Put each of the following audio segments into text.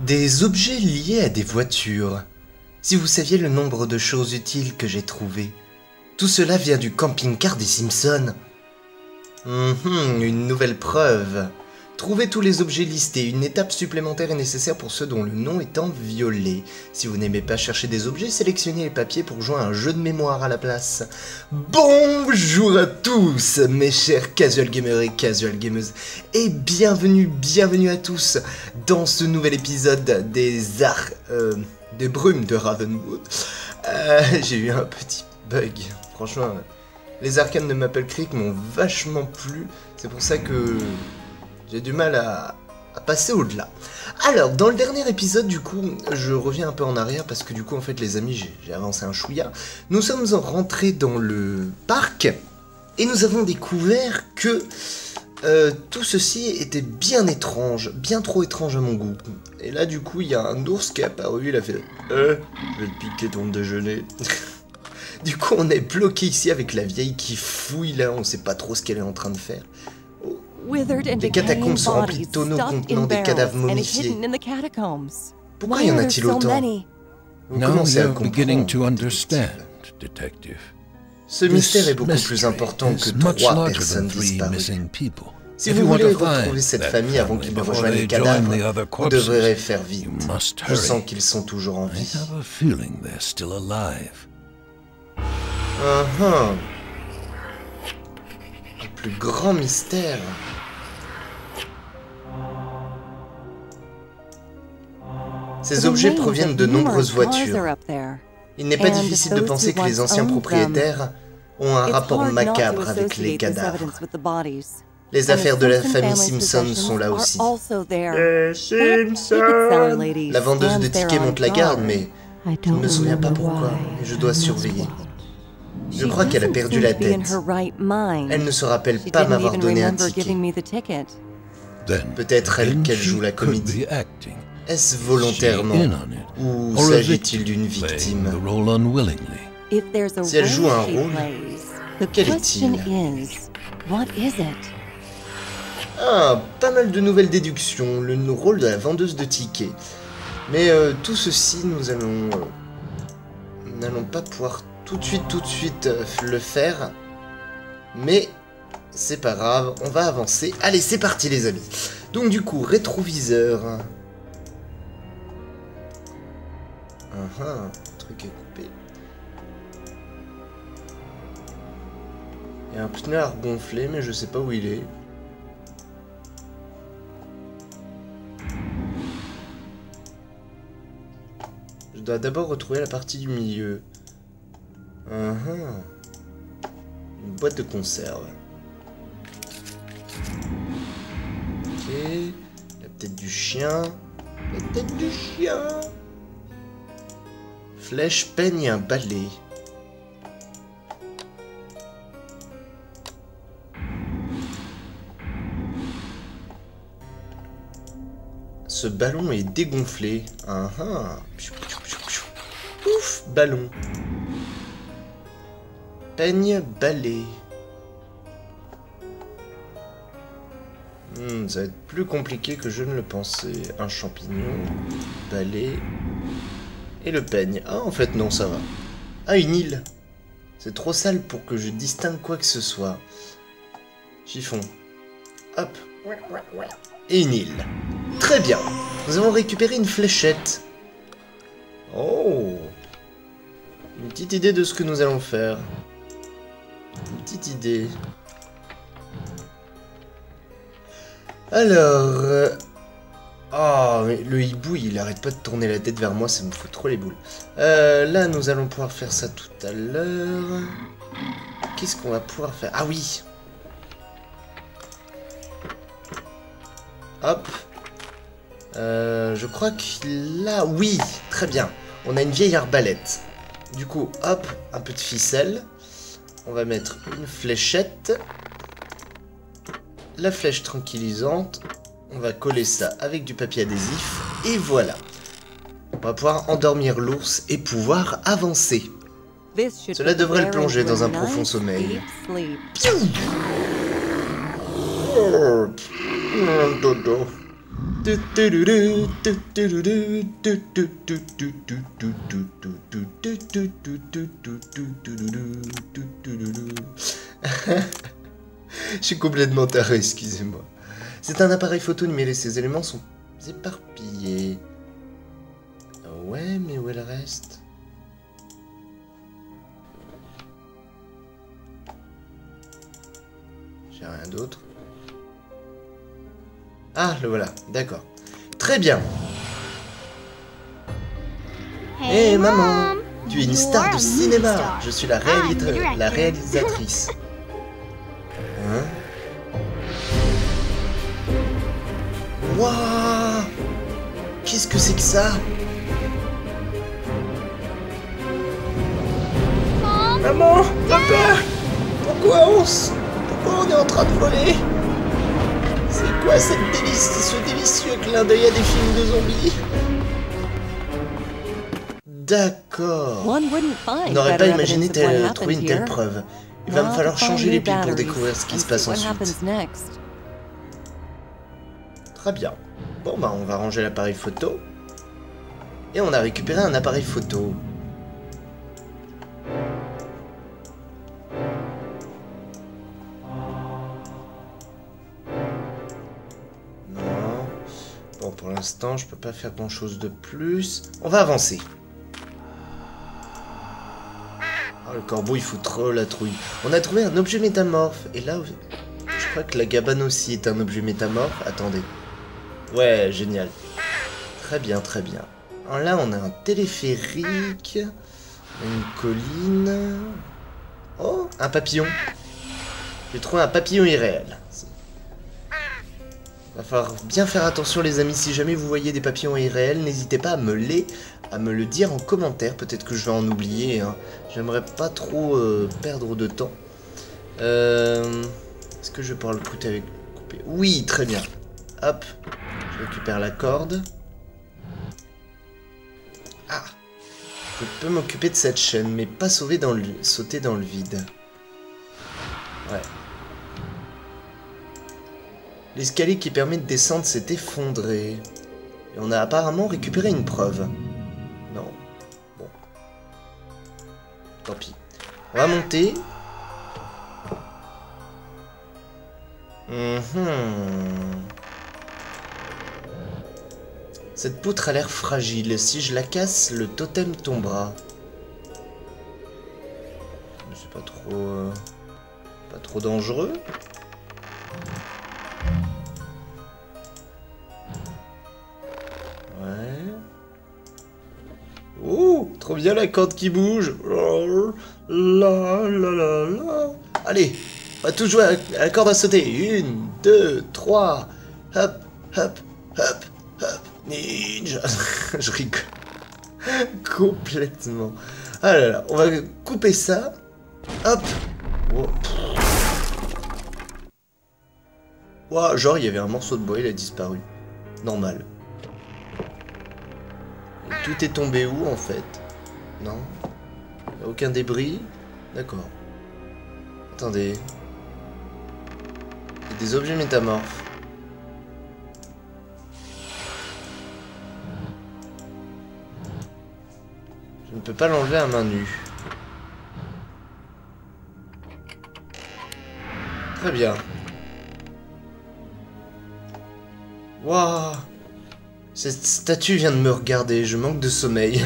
Des objets liés à des voitures. Si vous saviez le nombre de choses utiles que j'ai trouvées. Tout cela vient du camping-car des Simpsons. Une nouvelle preuve. Trouvez tous les objets listés. Une étape supplémentaire est nécessaire pour ceux dont le nom est en violet. Si vous n'aimez pas chercher des objets, sélectionnez les papiers pour jouer à un jeu de mémoire à la place. Bonjour à tous, mes chers casual gamers et casual gameuses. Et bienvenue à tous dans ce nouvel épisode des brumes de Ravenwood. J'ai eu un petit bug. Franchement, les arcanes de Maple Creek m'ont vachement plu. C'est pour ça que j'ai du mal à passer au-delà. Alors, dans le dernier épisode, du coup, je reviens un peu en arrière parce que du coup, en fait, les amis, j'ai avancé un chouïa. Nous sommes rentrés dans le parc et nous avons découvert que tout ceci était bien étrange, bien trop étrange à mon goût. Et là, du coup, il y a un ours qui est apparu, il a fait « je vais te piquer ton déjeuner ». Du coup, on est bloqué ici avec la vieille qui fouille là, on sait pas trop ce qu'elle est en train de faire. Des catacombes sont remplies de tonneaux contenant des cadavres momifiés. Pourquoi y en a-t-il autant? Vous commencez à comprendre. Ce mystère est beaucoup plus important que 3 personnes disparues. Si vous voulez retrouver cette famille avant qu'ils ne rejoignent les cadavres, vous devrez faire vite. Je sens qu'ils sont toujours en vie. Le plus grand mystère. Ces objets proviennent de nombreuses voitures. Il n'est pas difficile de penser que les anciens propriétaires ont un rapport macabre avec les cadavres. Les affaires de la famille Simpson sont là aussi. Simpson! La vendeuse de tickets monte la garde, mais je ne me souviens pas pourquoi, et je dois surveiller. Je crois qu'elle a perdu la tête. Elle ne se rappelle pas m'avoir donné un ticket. Peut-être elle qu'elle joue la comédie. Est-ce volontairement ou s'agit-il d'une victime? Si elle joue un rôle, quel est-il? Ah, pas mal de nouvelles déductions. Le rôle de la vendeuse de tickets. Mais tout ceci, nous n'allons pas pouvoir tout de suite le faire. Mais c'est pas grave, on va avancer. Allez, c'est parti les amis. Donc du coup, rétroviseur. Le truc est coupé. Il y a un pneu à regonfler, mais je sais pas où il est. Je dois d'abord retrouver la partie du milieu. Une boîte de conserve. Ok. La tête du chien. La tête du chien. Flèche, peigne et un balai. Ce ballon est dégonflé. Ouf, ballon. Peigne, balai. Ça va être plus compliqué que je ne le pensais. Un champignon, balai et le peigne. Ah, en fait, non, ça va. Ah, une île. C'est trop sale pour que je distingue quoi que ce soit. Chiffon. Hop. Et une île. Très bien. Nous avons récupéré une fléchette. Oh. Une petite idée de ce que nous allons faire. Une petite idée. Alors... Oh, mais le hibou, il arrête pas de tourner la tête vers moi, ça me fout trop les boules. Là, nous allons pouvoir faire ça tout à l'heure. Qu'est-ce qu'on va pouvoir faire? Ah oui. Hop. Je crois que là, oui, très bien. On a une vieille arbalète. Du coup, hop, un peu de ficelle. On va mettre une fléchette. La flèche tranquillisante. On va coller ça avec du papier adhésif. Et voilà. On va pouvoir endormir l'ours et pouvoir avancer. Cela devrait le plonger dans un profond sommeil. Dodo. Je suis complètement taré, excusez-moi. C'est un appareil photo numérique, ces éléments sont éparpillés. Ouais, mais où est le reste? J'ai rien d'autre. Ah, le voilà, d'accord. Très bien. Hé maman, tu es une star de cinéma. Je suis la réalisatrice. Hein? Waouh! Qu'est-ce que c'est que ça? Maman, papa, pourquoi on est en train de voler? C'est quoi ce délicieux clin d'œil à des films de zombies? D'accord. On n'aurait pas imaginé trouver une telle preuve. Il va me falloir changer les piles pour découvrir ce qui se passe ensuite. Très bien. Bon bah on va ranger l'appareil photo. Et on a récupéré un appareil photo. Non. Bon pour l'instant je peux pas faire grand chose de plus. On va avancer. Oh, le corbeau il fout trop la trouille. On a trouvé un objet métamorphe. Et là, je crois que la gabane aussi est un objet métamorphe. Attendez. Ouais, génial. Très bien, très bien. Alors là, on a un téléphérique. Une colline. Oh, un papillon. J'ai trouvé un papillon irréel. Va falloir bien faire attention les amis. Si jamais vous voyez des papillons irréels, n'hésitez pas à me le dire en commentaire. Peut-être que je vais en oublier. Hein. J'aimerais pas trop perdre de temps. Est-ce que je vais pouvoir le couper? Oui, très bien. Hop. Je récupère la corde. Ah. Je peux m'occuper de cette chaîne, mais pas sauter dans le vide. Ouais. L'escalier qui permet de descendre s'est effondré. Et on a apparemment récupéré une preuve. Non. Bon. Tant pis. On va monter. Cette poutre a l'air fragile. Si je la casse, le totem tombera. C'est pas trop dangereux. Ouais. Oh, trop bien la corde qui bouge. Allez, on va tous jouer à la corde à sauter. 1, 2, 3. Hop, hop, hop, hop. Ninja. Je rigole. Complètement. Ah là là, on va couper ça. Hop. Wow. Wow, genre il y avait un morceau de bois, il a disparu. Normal. Et tout est tombé où en fait? Non. Aucun débris. D'accord. Attendez. Il y a des objets métamorphes. Je ne peux pas l'enlever à main nue. Très bien. Waouh! Cette statue vient de me regarder, je manque de sommeil.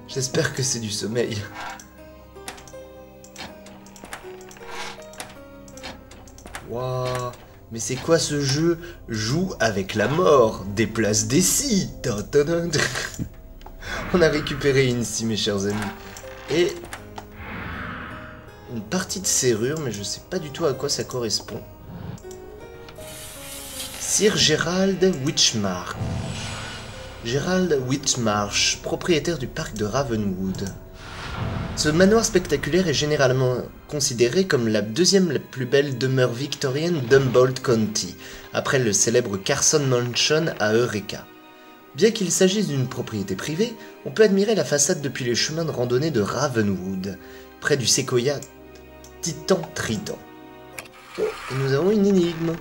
J'espère que c'est du sommeil. Waouh! Mais c'est quoi ce jeu? Joue avec la mort, déplace des scies. On a récupéré une scie, mes chers amis. Et une partie de serrure, mais je sais pas du tout à quoi ça correspond. Sir Gerald Witchmarsh. Gerald Witchmarsh, propriétaire du parc de Ravenwood. Ce manoir spectaculaire est généralement considéré comme la deuxième la plus belle demeure victorienne d'Humboldt County, après le célèbre Carson Mansion à Eureka. Bien qu'il s'agisse d'une propriété privée, on peut admirer la façade depuis les chemins de randonnée de Ravenwood, près du séquoia Titan Trident. Oh, et nous avons une énigme.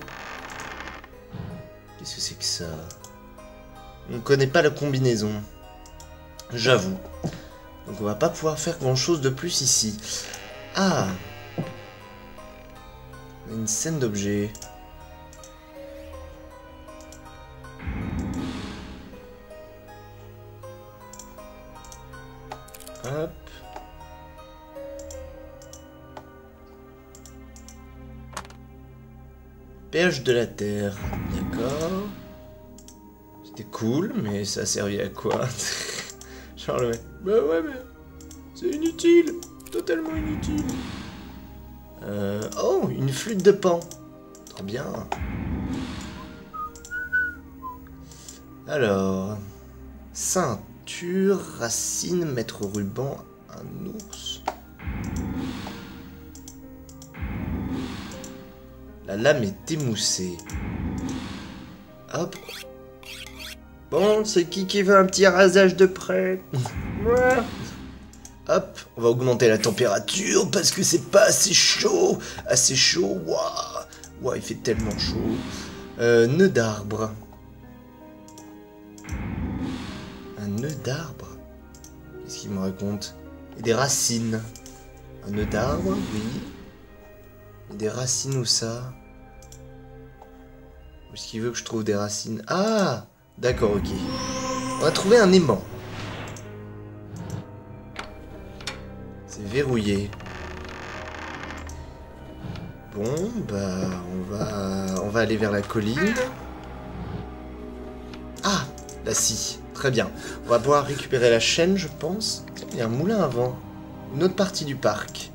Qu'est-ce que c'est que ça? On ne connaît pas la combinaison. J'avoue. Donc on va pas pouvoir faire grand chose de plus ici. Ah! On a une scène d'objets. Hop. Péage de la terre. D'accord. C'était cool, mais ça servait à quoi? Genre le mec. Bah ouais, mais c'est inutile. Totalement inutile. Oh, une flûte de Pan. Trop bien. Alors. Ceinture, racine, mettre ruban, un ours. La lame est émoussée. Hop. Bon, c'est qui veut un petit rasage de près? Hop, on va augmenter la température parce que c'est pas assez chaud. Assez chaud, waouh. Waouh, il fait tellement chaud. Nœud d'arbre. Un nœud d'arbre? Qu'est-ce qu'il me raconte? Et des racines. Un nœud d'arbre, oui. Et des racines où ça? Où est-ce qu'il veut que je trouve des racines? Ah! D'accord, ok. On a trouvé un aimant. C'est verrouillé. Bon, bah, on va aller vers la colline. Ah! La scie. Très bien. On va pouvoir récupérer la chaîne, je pense. Il y a un moulin à vent. Une autre partie du parc.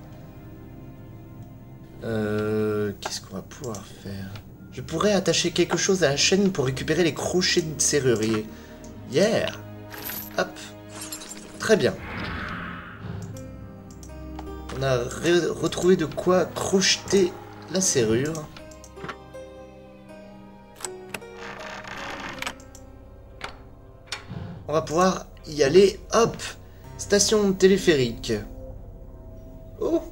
Qu'est-ce qu'on va pouvoir faire? Je pourrais attacher quelque chose à la chaîne pour récupérer les crochets de serrurier. Yeah! Hop. Très bien. On a retrouvé de quoi crocheter la serrure. On va pouvoir y aller. Hop! Station téléphérique. Oh!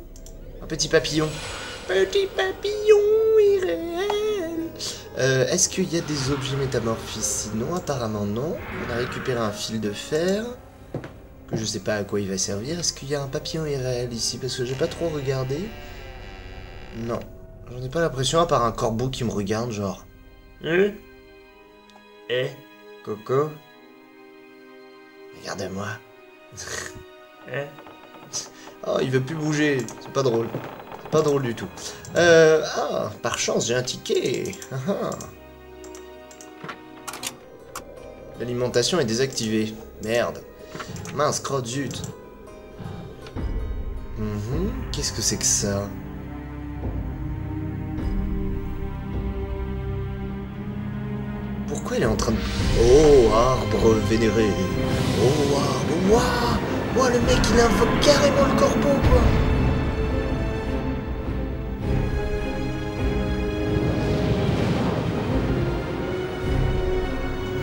Un petit papillon. Petit papillon irréel. Est-ce qu'il y a des objets métamorphes ici? Non, apparemment non. On a récupéré un fil de fer. Que je sais pas à quoi il va servir. Est-ce qu'il y a un papillon irréel ici? Parce que j'ai pas trop regardé. Non. J'en ai pas l'impression à part un corbeau qui me regarde, genre. Coco? Regarde-moi. Oh, il veut plus bouger. C'est pas drôle. C'est pas drôle du tout. Ah, par chance, j'ai un ticket. L'alimentation est désactivée. Merde. Mince, crotte, zut. Qu'est-ce que c'est que ça? Pourquoi il est en train de... Oh, arbre vénéré. Oh, arbre. Waouh. Waouh, le mec, il invoque carrément le corbeau, quoi.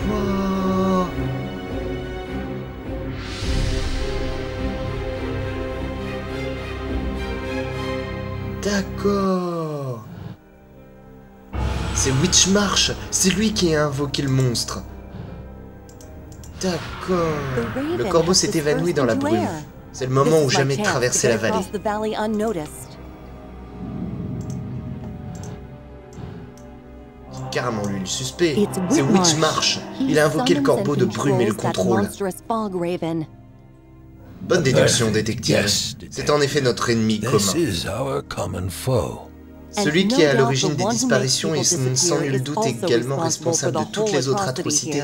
Waouh. D'accord. C'est Witchmarsh, c'est lui qui a invoqué le monstre. D'accord. Le corbeau s'est évanoui dans la brume. C'est le moment où jamais de traverser la vallée. C'est carrément lui le suspect. C'est Witchmarsh. Il a invoqué le corbeau de brume et le contrôle. Bonne déduction, détective. C'est en effet notre ennemi commun. Celui qui est à l'origine des disparitions est sans nul doute également responsable de toutes les autres atrocités.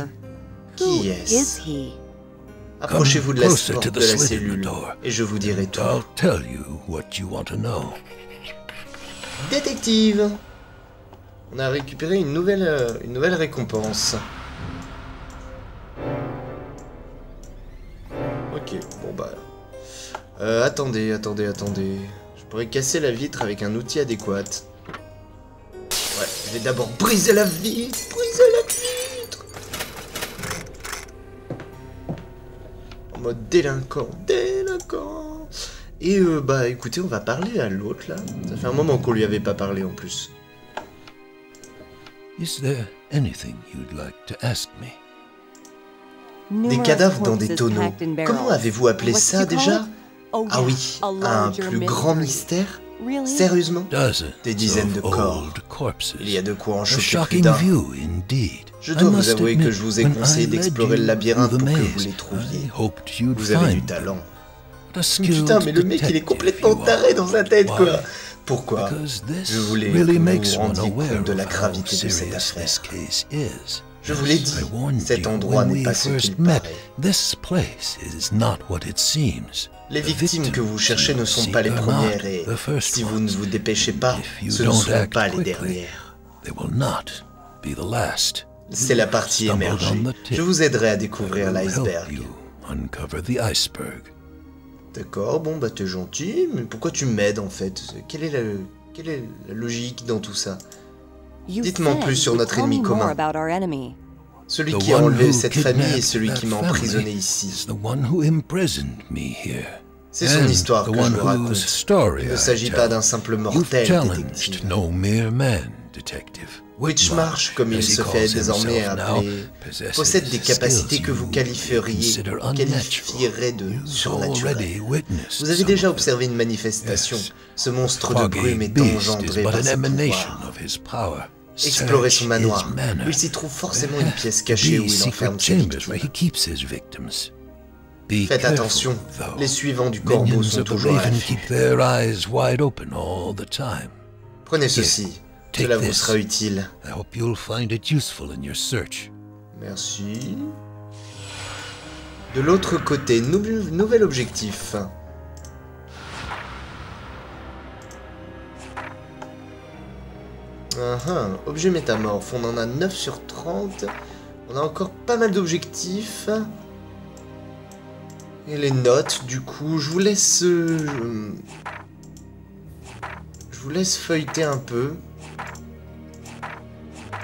Qui est-ce? Approchez-vous de la porte de la cellule, et je vous dirai tout. Détective! On a récupéré une nouvelle récompense. Ok, bon bah... attendez. Je pourrais casser la vitre avec un outil adéquat. Ouais, je vais d'abord briser la vitre. En mode délinquant. Et bah écoutez, on va parler à l'autre là. Ça fait un moment qu'on lui avait pas parlé en plus. Is there anything you'd like to ask me. Des cadavres dans des tonneaux. Comment avez-vous appelé ça déjà? Ah oui, un plus grand mystère? Sérieusement? Des dizaines de corps. Il y a de quoi en choquer plus d'un. Je dois vous avouer que je vous ai conseillé d'explorer le labyrinthe pour que vous les trouviez. Vous avez du talent. Putain, mais le mec il est complètement taré dans sa tête quoi. Pourquoi? Je voulais que vous vous rendiez compte de la gravité de cette affaire. Je vous l'ai dit, cet endroit n'est pas ce qu'il paraît. Les victimes que vous cherchez ne sont pas les premières et si vous ne vous dépêchez pas, ce ne seront pas les dernières. C'est la partie émergée. Je vous aiderai à découvrir l'iceberg. D'accord, bon bah t'es gentil, mais pourquoi tu m'aides en fait? Quelle est la logique dans tout ça? Dites-moi plus sur notre ennemi commun. Celui qui a enlevé cette famille et celui qui m'a emprisonné ici. C'est son histoire que je vous raconte. Il ne s'agit pas d'un simple mortel, détective. Witchmarsh, comme il se fait désormais appeler, possède des capacités que vous qualifieriez de surnaturelles. Vous avez déjà observé une manifestation. Ce monstre de brume est engendré par ses pouvoirs. Explorez son manoir. Il s'y trouve forcément une pièce cachée où il enferme ses victimes. Faites attention, les suivants du corbeau sont toujours à l'affût. Prenez ceci. Cela vous sera utile. Merci. De l'autre côté, nouvel objectif. Objet métamorphe, on en a 9 sur 30. On a encore pas mal d'objectifs. Et les notes, du coup, je vous laisse feuilleter un peu.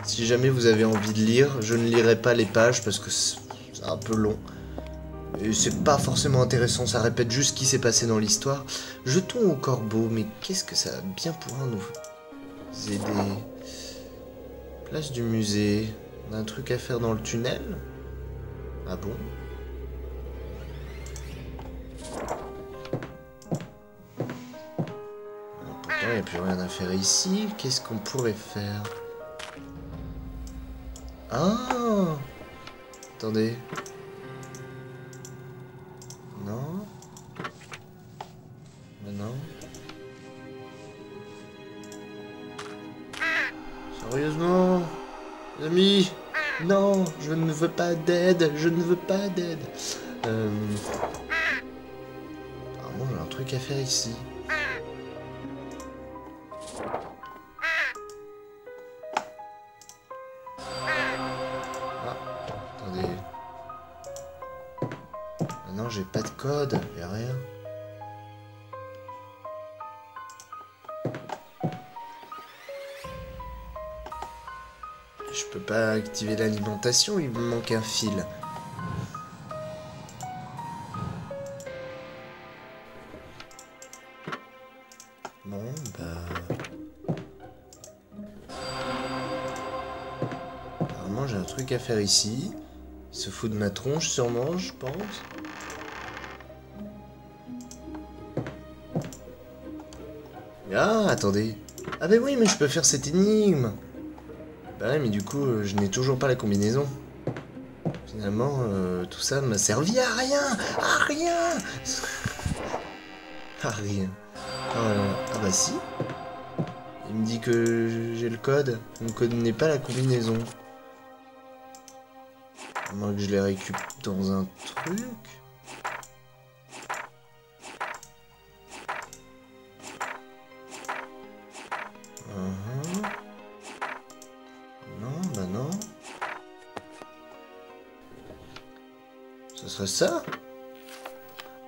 Si jamais vous avez envie de lire, je ne lirai pas les pages parce que c'est un peu long. Et c'est pas forcément intéressant, ça répète juste ce qui s'est passé dans l'histoire. Jetons au corbeau, mais qu'est-ce que ça va bien pouvoir nous aider? Place du musée. On a un truc à faire dans le tunnel? Ah bon? Pourtant, il n'y a plus rien à faire ici. Qu'est-ce qu'on pourrait faire? Ah! Attendez. Non? Mais non. Sérieusement? Les amis? Non, je ne veux pas d'aide. Je ne veux pas d'aide. Apparemment, j'ai un truc à faire ici. Non, j'ai pas de code, y'a rien. Je peux pas activer l'alimentation, il me manque un fil. Bon, bah... Apparemment, j'ai un truc à faire ici. Il se fout de ma tronche, sûrement, je pense. Ah, attendez. Ah bah oui, mais je peux faire cette énigme. Bah ouais, mais du coup, je n'ai toujours pas la combinaison. Finalement, tout ça m'a servi à rien. À rien. À rien. Ah bah si. Il me dit que j'ai le code. Le code n'est pas la combinaison. À moins que je les récupère dans un truc. Non, bah non. Ce serait ça?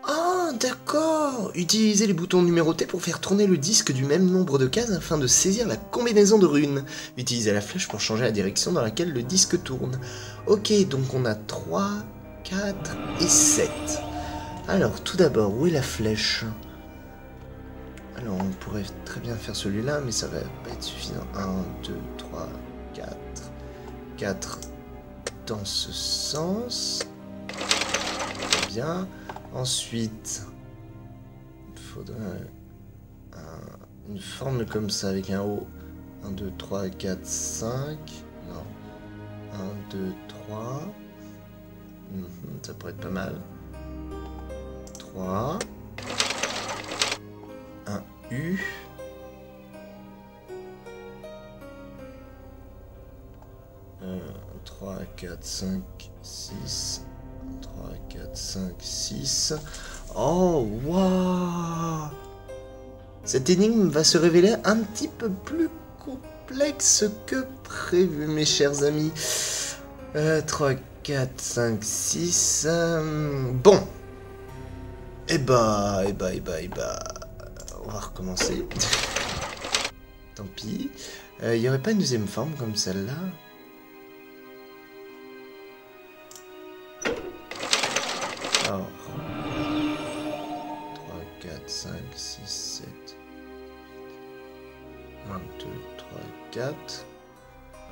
Ah, d'accord. Utilisez les boutons numérotés pour faire tourner le disque du même nombre de cases afin de saisir la combinaison de runes. Utilisez la flèche pour changer la direction dans laquelle le disque tourne. Ok, donc on a 3, 4 et 7. Alors, tout d'abord, où est la flèche? Alors, on pourrait très bien faire celui-là, mais ça va pas être suffisant. 1, 2, 3, 4 4 dans ce sens. Bien. Ensuite, il faudrait une formule comme ça avec un haut. 1, 2, 3, 4, 5. Non. 1, 2, 3. Ça pourrait être pas mal. 3. Un U. 3, 4, 5, 6. 3, 4, 5, 6. Oh, waouh! Cette énigme va se révéler un petit peu plus complexe que prévu, mes chers amis. 3, 4, 5, 6... Bon. Eh bah... On va recommencer. Tant pis. Il n'y aurait pas une deuxième forme comme celle-là? Alors... 3, 4, 5, 6, 7... 1, 2, 3, 4...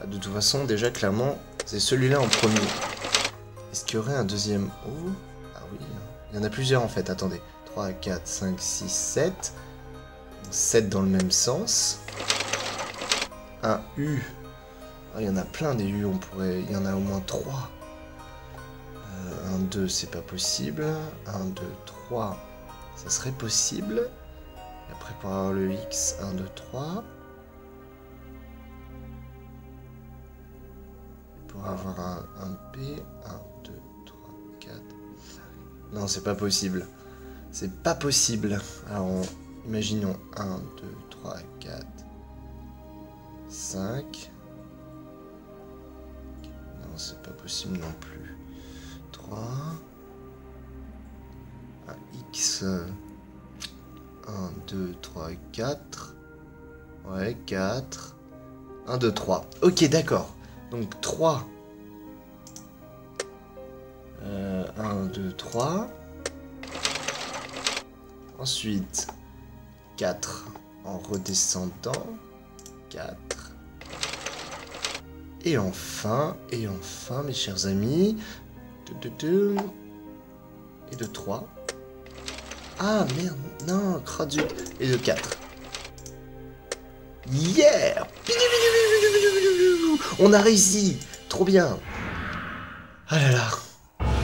De toute façon, déjà, clairement, c'est celui-là en premier. Est-ce qu'il y aurait un deuxième O? Ah oui, il y en a plusieurs en fait, attendez. 3, 4, 5, 6, 7. 7 dans le même sens. Un U. Ah, il y en a plein des U, on pourrait... Il y en a au moins 3. 1, 2, c'est pas possible. 1, 2, 3, ça serait possible. Et après, pour avoir le X, 1, 2, 3. Pour avoir un P, 1, 2, 3, 4, 5. Non, c'est pas possible. C'est pas possible. Alors, imaginons 1, 2, 3, 4, 5. Non, c'est pas possible non plus. 3. Un X. 1, 2, 3, 4. Ouais, 4. 1, 2, 3. Ok, d'accord. Donc 3. 1, 2, 3. Ensuite, 4 en redescendant. 4. Et enfin, mes chers amis, 2, et de 3. Ah merde, non, cradut. Et de 4. Yeah! On a réussi! Trop bien! Ah là là!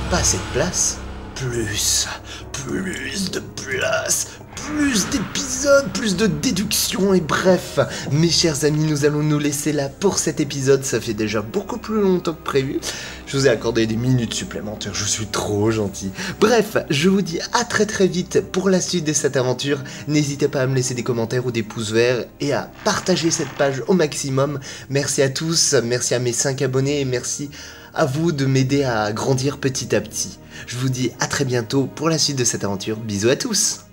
Pas assez de place? Plus de place! Plus d'épisodes, plus de déductions et bref, mes chers amis, nous allons nous laisser là pour cet épisode, ça fait déjà beaucoup plus longtemps que prévu. Je vous ai accordé des minutes supplémentaires, je suis trop gentil. Bref, je vous dis à très vite pour la suite de cette aventure. N'hésitez pas à me laisser des commentaires ou des pouces verts et à partager cette page au maximum. Merci à tous, merci à mes 5 abonnés et merci à vous de m'aider à grandir petit à petit. Je vous dis à très bientôt pour la suite de cette aventure. Bisous à tous!